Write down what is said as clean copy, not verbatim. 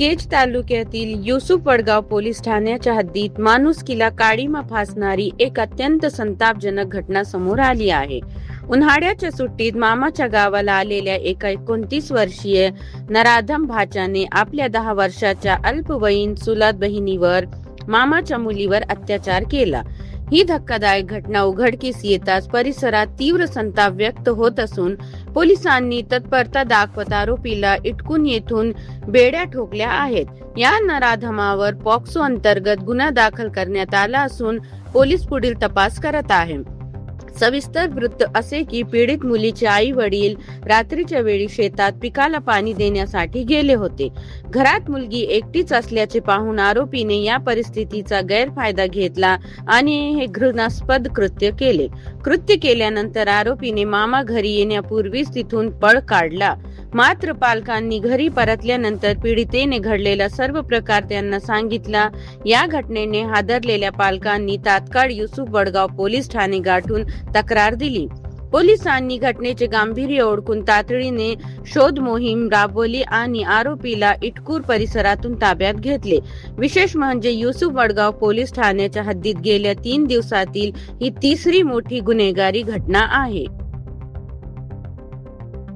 केज तालुक्यातील युसूफ वडगाव पोलीस ठाण्याच्या हद्दीत माणुसकीला काळीमा फासणारी एक अत्यंत संतापजनक घटना समोर आली आहे. उन्हाळ्याच्या सुट्टीत मामाच्या गावाला आलेल्या एका 29 वर्षीय नराधम भाच्याने आपल्या 10 वर्षाच्या अल्पवयीन चुलत बहिणीवर मामाच्या मुलीवर अत्याचार केला. ही धक्कादायक घटना उघडकीस येताच परिसरात तीव्र संताप व्यक्त होत असून पोलिसांनी तत्परता दाखवत आरोपीला इटकून येथून बेड्या ठोकल्या आहेत. या नराधमावर पॉक्सो अंतर्गत गुन्हा दाखल करण्यात आला असून पोलीस पुढील तपास करत आहे. सविस्तर वृत्त असे की पीडित मुलीचे आई वडील रात्रीच्या वेळी शेतात पिकाला पाणी देण्यासाठी गेले होते. घरात मुलगी एकटीच असल्याचे पाहून आरोपीने या परिस्थितीचा गैरफायदा घेतला आणि हे घृणास्पद कृत्य केल्यानंतर आरोपीने मामा घरी येण्यापूर्वीच तिथून पळ काढला. मात्र पालकांनी घरी परतल्यानंतर पीडितेने घडलेला सर्व प्रकार त्यांना सांगितला. या घटनेने हादरलेल्या पालकांनी तात्काळ युसूफ वडगाव पोलीस ठाणे गाठून तक्रार दिली. पोलिसांनी घटनेचे गांभीर्य ओळखून तातडीने शोध मोहीम राबवली आणि आरोपीला इटकूर परिसरातून ताब्यात घेतले. विशेष म्हणजे युसूफ वडगाव पोलीस ठाण्याच्या हद्दीत गेल्या 3 दिवसातील ही तिसरी मोठी गुन्हेगारी घटना आहे.